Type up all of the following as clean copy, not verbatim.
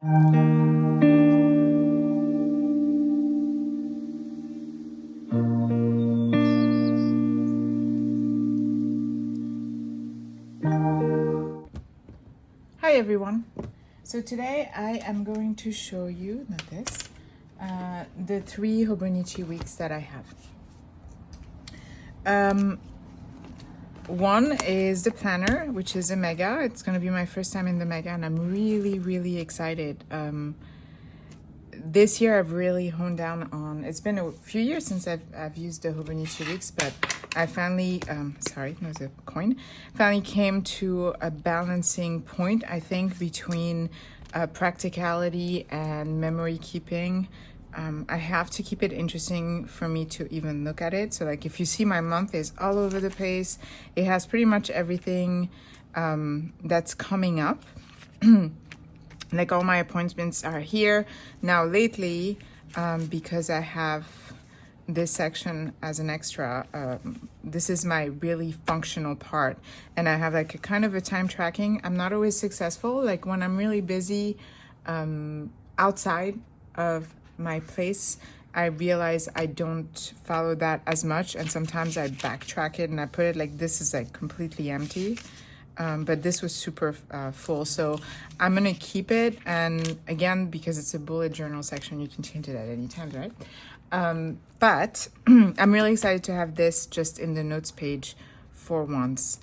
Hi everyone. So today I am going to show you, the 3 Hobonichi weeks that I have. One is the planner, which is a mega. It's going to be my first time in the mega and I'm really excited. This year I've really honed down on, it's been a few years since I've used the Hobonichi weeks, but I finally, sorry, that was a coin, finally came to a balancing point, I think, between practicality and memory keeping. I have to keep it interesting for me to even look at it. So like if you see my month is all over the place, it has pretty much everything that's coming up. Like all my appointments are here. Now lately, because I have this section as an extra, this is my really functional part. And I have like a kind of a time tracking. I'm not always successful. Like when I'm really busy outside of my place, I realize I don't follow that as much. And sometimes I backtrack it and I put it like this is like completely empty. But this was super full, so I'm gonna keep it. And again, because it's a bullet journal section, you can change it at any time, right? But I'm really excited to have this just in the notes page for once.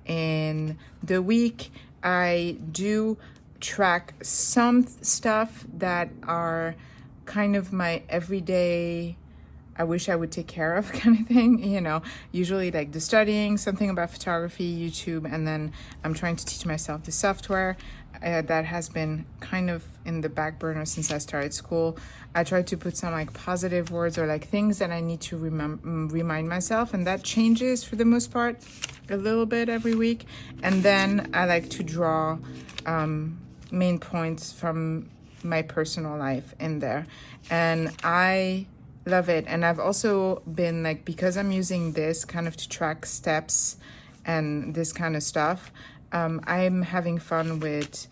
In the week, I do track some stuff that are kind of my everyday, I wish I would take care of kind of thing, you know, usually like the studying, something about photography, YouTube, and then I'm trying to teach myself the software that has been kind of in the back burner since I started school. I try to put some like positive words or like things that I need to remind myself, and that changes for the most part a little bit every week. And then I like to draw main points from my personal life in there, and I love it. And I've also been like, because I'm using this kind of to track steps and this kind of stuff, I'm having fun with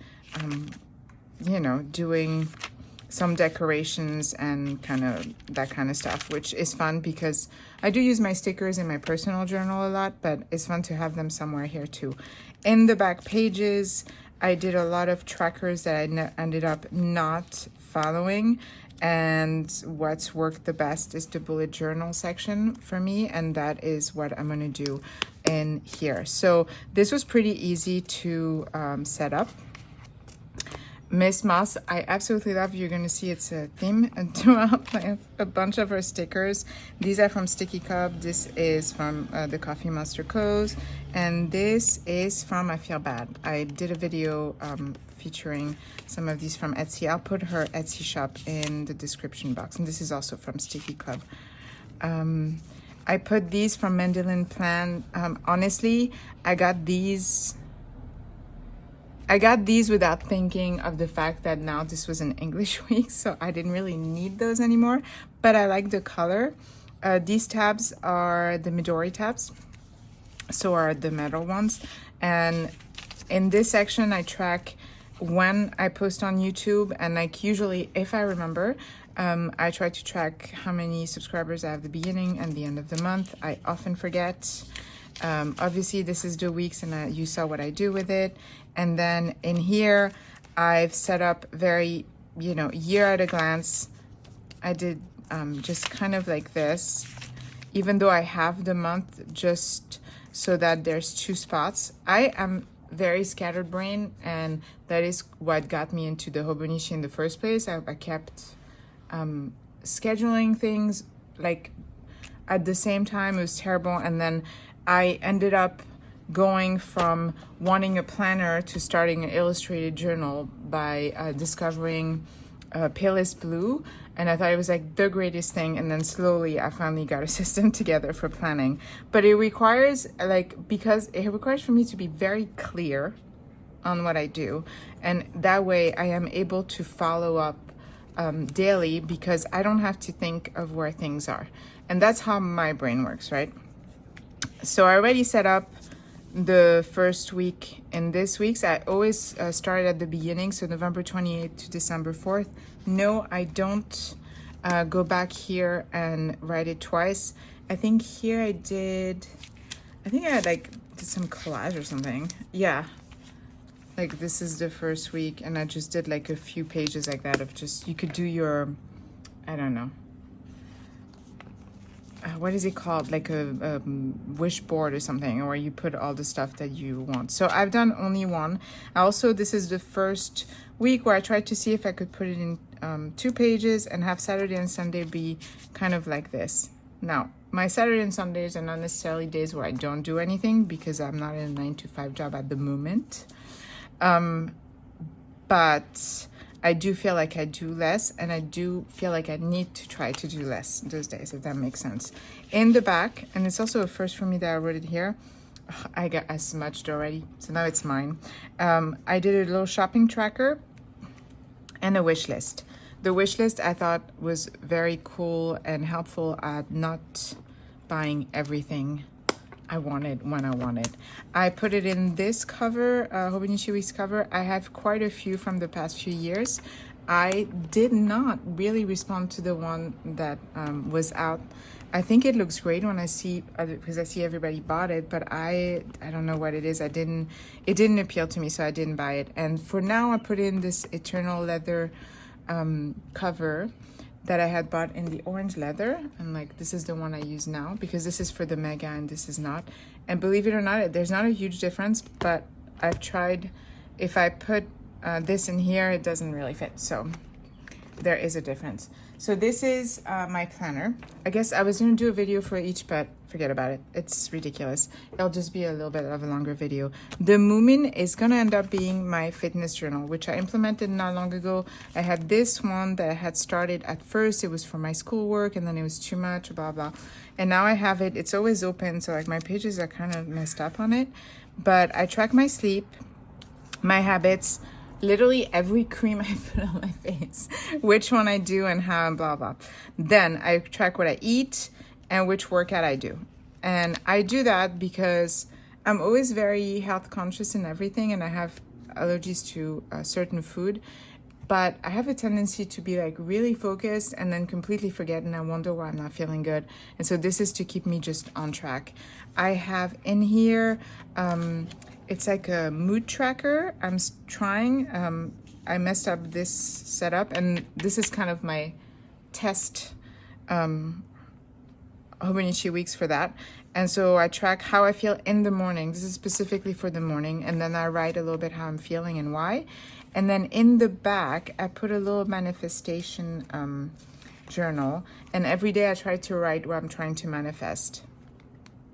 you know, doing some decorations and kind of that kind of stuff, which is fun because I do use my stickers in my personal journal a lot, but it's fun to have them somewhere here too. In the back pages, I did a lot of trackers that I ended up not following, and what's worked the best is the bullet journal section for me, and that is what I'm going to do in here. So this was pretty easy to set up. Miss Moss, I absolutely love. You're going to see it's a theme throughout. I have a bunch of her stickers. These are from Sticky Cub. This is from the Coffee Monster Co's. And this is from I Feel Bad. I did a video featuring some of these from Etsy. I'll put her Etsy shop in the description box. And this is also from Sticky Cub. I put these from Mandolin Plan. Honestly, I got these without thinking of the fact that now this was an English week, so I didn't really need those anymore, but I like the color. These tabs are the Midori tabs, so are the metal ones. And in this section, I track when I post on YouTube, and like usually, if I remember, I try to track how many subscribers I have at the beginning and the end of the month. I often forget. Obviously this is the weeks, and you saw what I do with it. And then in here I've set up very, you know, year at a glance. I did just kind of like this, even though I have the month, just so that there's 2 spots. I am very scattered brain, and that is what got me into the Hobonichi in the first place. I kept scheduling things like at the same time. It was terrible. And then I ended up going from wanting a planner to starting an illustrated journal by discovering Payless Blue, and I thought it was like the greatest thing. And then slowly I finally got a system together for planning. But it requires because it requires for me to be very clear on what I do, and that way I am able to follow up daily, because I don't have to think of where things are. And that's how my brain works, right? So I already set up the first week in this week's. I always start at the beginning, so November 28th to December 4th. No, I don't go back here and write it twice. I think here I did some collage or something. Yeah, like this is the first week, and I just did like a few pages like that of just, you could do your, I don't know, what is it called, like a wish board or something, or you put all the stuff that you want. So I've done only one. Also, this is the first week where I tried to see if I could put it in 2 pages and have Saturday and Sunday be kind of like this. Now, my Saturday and Sundays are not necessarily days where I don't do anything because I'm not in a 9-to-5 job at the moment. But I do feel like I do less, and I do feel like I need to try to do less those days, if that makes sense. In the back, and it's also a first for me that I wrote it here, I got as smudged already, so now it's mine. I did a little shopping tracker and a wish list. The wish list I thought was very cool and helpful at not buying everything I wanted when I wanted. I put it in this cover, Hobonichi Week's cover. I have quite a few from the past few years. I did not really respond to the one that was out. I think it looks great when I see, because I see everybody bought it, but I don't know what it is. It didn't appeal to me, so I didn't buy it. And for now, I put in this Eternal Leather cover that I had bought in the orange leather, and like this is the one I use now because this is for the mega and this is not. And believe it or not, there's not a huge difference, but I've tried, if I put this in here, it doesn't really fit, so there is a difference. So this is my planner. I guess I was gonna do a video for each, but forget about it. It's ridiculous. It'll just be a little bit of a longer video. The Moomin is gonna end up being my fitness journal, which I implemented not long ago. I had this one that I had started at first. It was for my schoolwork, and then it was too much, blah, blah. And now I have it. It's always open, so like my pages are kind of messed up on it. But I track my sleep, my habits, literally every cream I put on my face, which one I do and how, and blah, blah. Then I track what I eat and which workout I do. And I do that because I'm always very health conscious in everything, and I have allergies to certain food, but I have a tendency to be like really focused and then completely forget, and I wonder why I'm not feeling good. And so this is to keep me just on track. I have in here, it's like a mood tracker. I'm trying, I messed up this setup, and this is kind of my test Hobonichi weeks for that. And so I track how I feel in the morning. This is specifically for the morning, and then I write a little bit how I'm feeling and why. And then in the back, I put a little manifestation journal, and every day I try to write what I'm trying to manifest.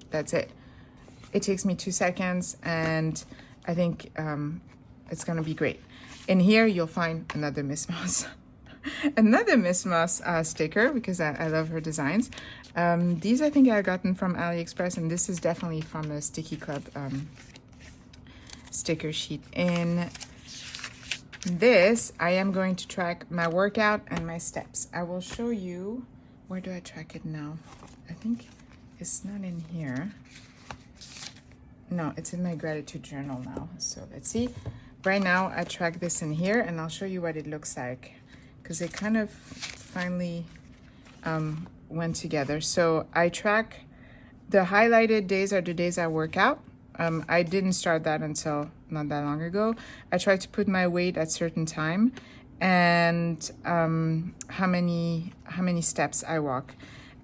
That's it. It takes me 2 seconds, and I think it's gonna be great. In here, you'll find another Miss Moss. Another Miss Moss sticker, because I love her designs. These I think I've gotten from AliExpress, and this is definitely from a Sticky Club sticker sheet. In this, I am going to track my workout and my steps. I will show you, where do I track it now? I think it's not in here. No, it's in my gratitude journal now. So let's see. Right now, I track this in here, and I'll show you what it looks like, because it kind of finally went together. So I track the highlighted days are the days I work out. I didn't start that until not that long ago. I try to put my weight at certain time, and how many steps I walk.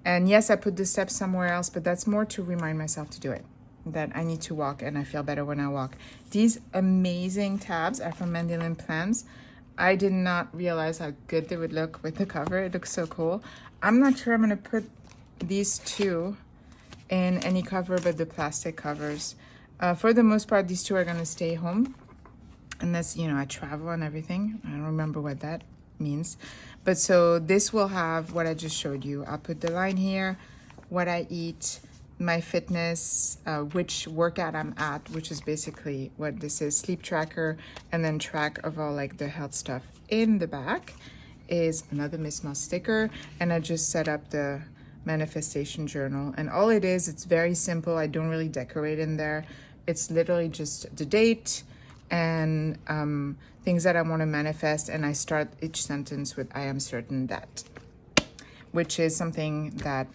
And yes, I put the steps somewhere else, but that's more to remind myself to do it, that I need to walk, and I feel better when I walk. These amazing tabs are from Mandolin Plans. I did not realize how good they would look with the cover. It looks so cool. I'm not sure I'm gonna put these two in any cover but the plastic covers. For the most part, these two are gonna stay home, unless, you know, I travel and everything. I don't remember what that means. But so this will have what I just showed you. I'll put the line here, what I eat, my fitness, which workout I'm at, which is basically what this is, sleep tracker, and then track of all like the health stuff. In the back is another Miss Moss sticker, and I just set up the manifestation journal. And all it is, it's very simple. I don't really decorate in there. It's literally just the date and things that I want to manifest. And I start each sentence with I am certain that, which is something that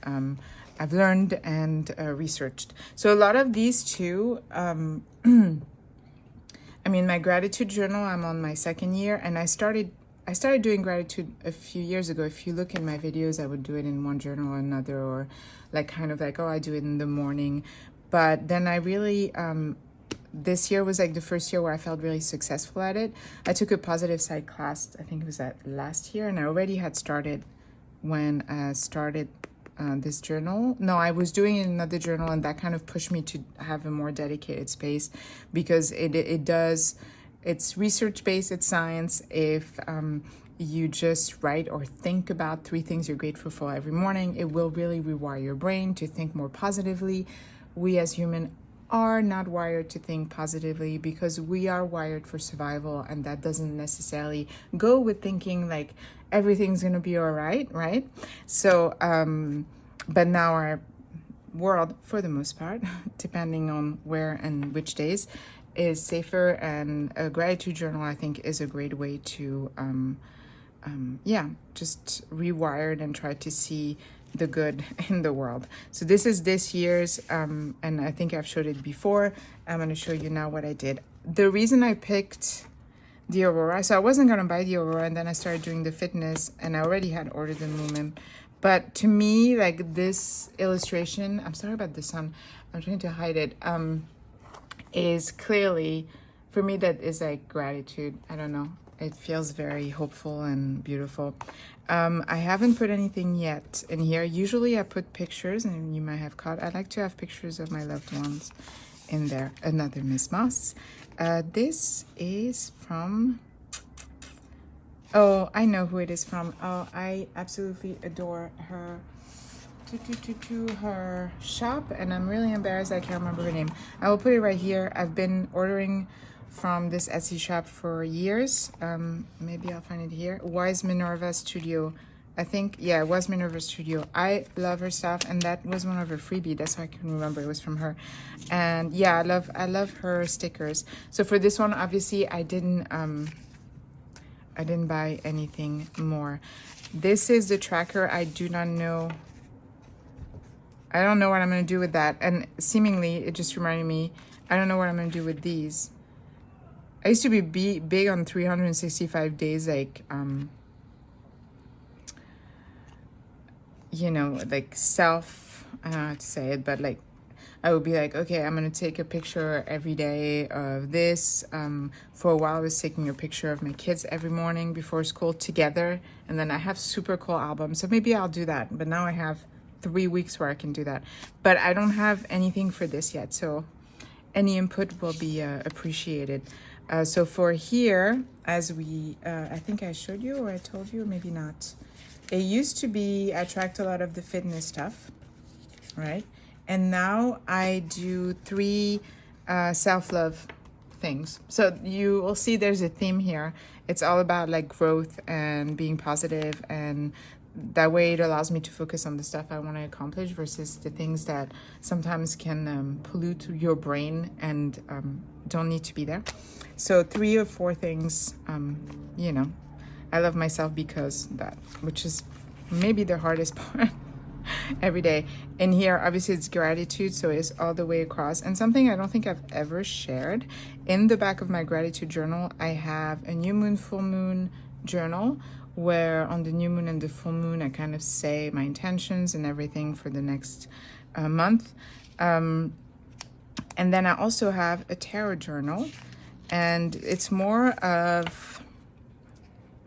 I've learned and researched. So a lot of these two, I mean, my gratitude journal, I'm on my 2nd year, and I started doing gratitude a few years ago. If you look in my videos, I would do it in one journal or another, or like kind of like, oh, I do it in the morning. But then I really, this year was like the first year where I felt really successful at it. I took a positive side class, I think it was that last year, and I already had started when I started this journal. No, I was doing it in another journal, and that kind of pushed me to have a more dedicated space, because it's research-based, it's science. If you just write or think about 3 things you're grateful for every morning, it will really rewire your brain to think more positively. We as humans are not wired to think positively, because we are wired for survival, and that doesn't necessarily go with thinking like everything's gonna be all right, right? So but now our world, for the most part, depending on where and which days, is safer, and a gratitude journal, I think, is a great way to just rewire it and try to see the good in the world. So this is this year's, and I think I've showed it before. I'm going to show you now what I did. The reason I picked the Aurora, so I wasn't going to buy the Aurora, and then I started doing the fitness, and I already had ordered the Movement. But to me, like this illustration, I'm sorry about the sun, I'm trying to hide it, is clearly, for me, that is like gratitude. I don't know. It feels very hopeful and beautiful. I haven't put anything yet in here. Usually I put pictures, and you might have caught, I like to have pictures of my loved ones in there. Another Miss Moss. This is from, oh, I know who it is from. Oh, I absolutely adore her, her shop, and I'm really embarrassed I can't remember her name. I will put it right here. I've been ordering from this Etsy shop for years. Maybe I'll find it here. Wise Minerva Studio. I think, yeah, it was Minerva Studio. I love her stuff, and that was one of her freebie. That's how I can remember it was from her. And yeah, I love her stickers. So for this one, obviously, I didn't buy anything more. This is the tracker. I do not know. I don't know what I'm going to do with that. And seemingly, it just reminded me, I don't know what I'm going to do with these. I used to be big on 365 days, like, you know, like self, I don't know how to say it, but like, I would be like, okay, I'm going to take a picture every day of this. For a while, I was taking a picture of my kids every morning before school together. And then I have super cool albums. So maybe I'll do that. But now I have 3 weeks where I can do that. But I don't have anything for this yet. So any input will be appreciated. So for here, as we, I think I showed you or I told you, or maybe not. It used to be, I tracked a lot of the fitness stuff, right? And now I do 3 self-love things. So you will see there's a theme here. It's all about like growth and being positive, and that way it allows me to focus on the stuff I want to accomplish versus the things that sometimes can pollute your brain and don't need to be there. So 3 or 4 things, you know, I love myself because that, which is maybe the hardest part. Every day. In here, obviously, it's gratitude, so it's all the way across. And something I don't think I've ever shared, in the back of my gratitude journal, I have a new moon, full moon journal, where on the new moon and the full moon, I kind of say my intentions and everything for the next month. And then I also have a tarot journal, and it's more of,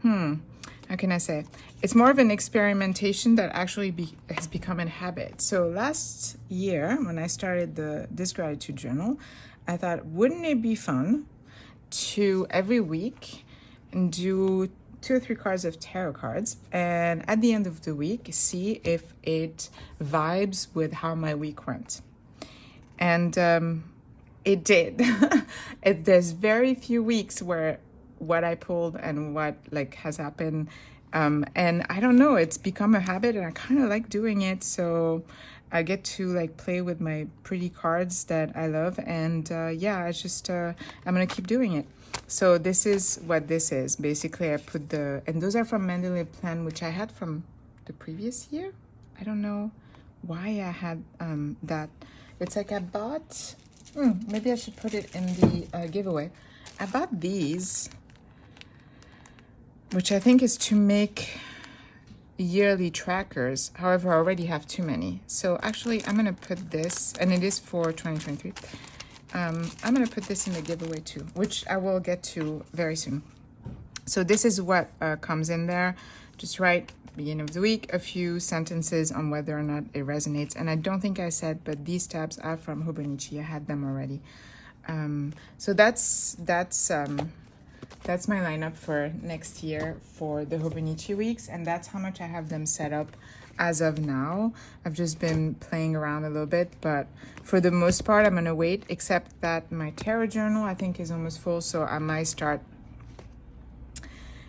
how can I say? It's more of an experimentation that actually has become a habit. So last year, when I started this gratitude journal, I thought, wouldn't it be fun to every week do 2 or 3 cards of tarot cards, and at the end of the week, see if it vibes with how my week went. And it did. There's very few weeks where what I pulled and what like has happened, and I don't know, it's become a habit, and I kind of like doing it. So I get to like play with my pretty cards that I love, and yeah, I just I'm gonna keep doing it. So this is what this is. Basically, I put and those are from Mandalay Plan, which I had from the previous year. I don't know why I had that. It's like I bought, maybe I should put it in the giveaway. I bought these, which I think is to make yearly trackers. However, I already have too many. So actually, I'm going to put this, and it is for 2023. I'm going to put this in the giveaway too, which I will get to very soon. So this is what comes in there. Just write, beginning of the week, a few sentences on whether or not it resonates. And I don't think I said, but these tabs are from Hobonichi. I had them already. So that's my lineup for next year for the Hobonichi weeks, and that's how much I have them set up as of now. I've just been playing around a little bit, but for the most part, I'm gonna wait, except that my tarot journal, I think, is almost full, so I might start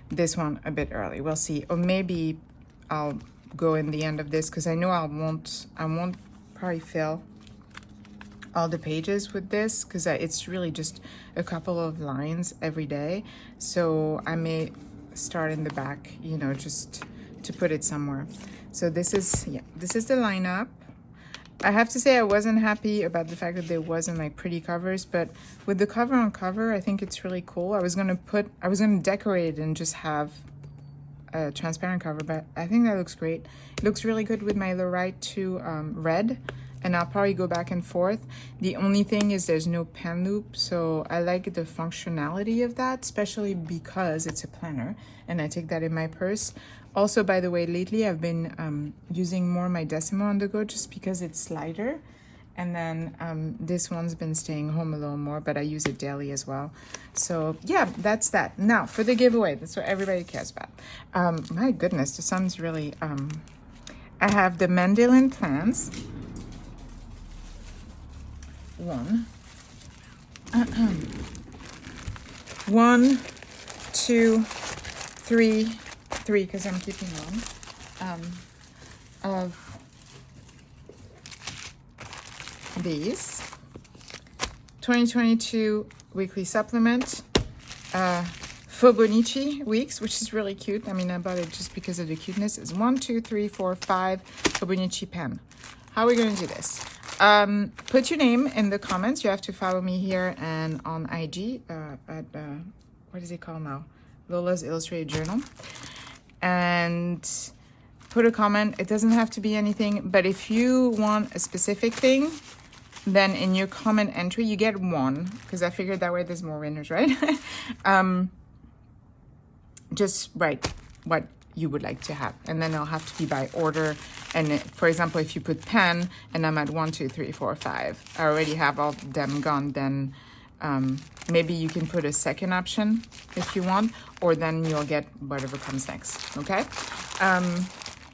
this one a bit early. We'll see. Or maybe I'll go in the end of this, because I know I won't probably fill all the pages with this, because it's really just a couple of lines every day. So I may start in the back, you know, just to put it somewhere. So this is the lineup. I have to say I wasn't happy about the fact that there wasn't like pretty covers, but with the cover on cover, I think it's really cool. I was gonna decorate it and just have a transparent cover, but I think that looks great. It looks really good with my Lorite 2 red, and I'll probably go back and forth. The only thing is there's no pen loop, so I like the functionality of that, especially because it's a planner and I take that in my purse. Also, by the way, lately I've been using more my Decimo on the go just because it's lighter. And then this one's been staying home a little more, but I use it daily as well. So yeah, that's that. Now for the giveaway, that's what everybody cares about. My goodness, the sun's really, I have the Mandalay plans. One, two, three, because I'm keeping one, of these 2022 weekly supplement, Hobonichi weeks, which is really cute. I mean, I bought it just because of the cuteness. It's 1, 2, 3, 4, 5 Hobonichi pen. How are we going to do this? Put your name in the comments. You have to follow me here and on IG at what is it called now? Lola's Illustrated Journal. And put a comment. It doesn't have to be anything, but if you want a specific thing, then in your comment entry you get one, because I figured that way there's more winners, right? Just write what you would like to have, and then it'll have to be by order. And for example, if you put pen and I'm at 1, 2, 3, 4, 5, I already have all of them gone, then maybe you can put a second option if you want, or then you'll get whatever comes next. Okay.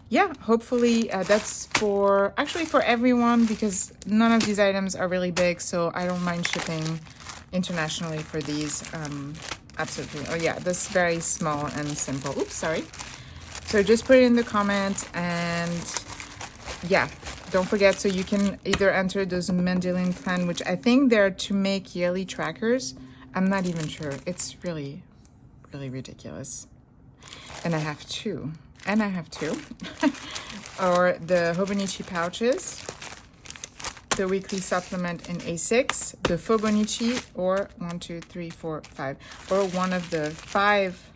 Yeah, hopefully that's for everyone, because none of these items are really big, so I don't mind shipping internationally for these. Absolutely. Oh yeah, this is very small and simple. Oops, sorry. So just put it in the comments, and yeah, don't forget, so you can either enter those Mandalay plan, which I think they're to make yearly trackers. I'm not even sure. It's really, really ridiculous. And I have two. Or the Hobonichi pouches, the weekly supplement in A6, the Hobonichi, or 1, 2, 3, 4, 5, or one of the 5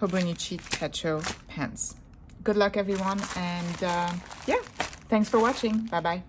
Hobonichi Techo pens. Good luck, everyone, and yeah, thanks for watching. Bye-bye.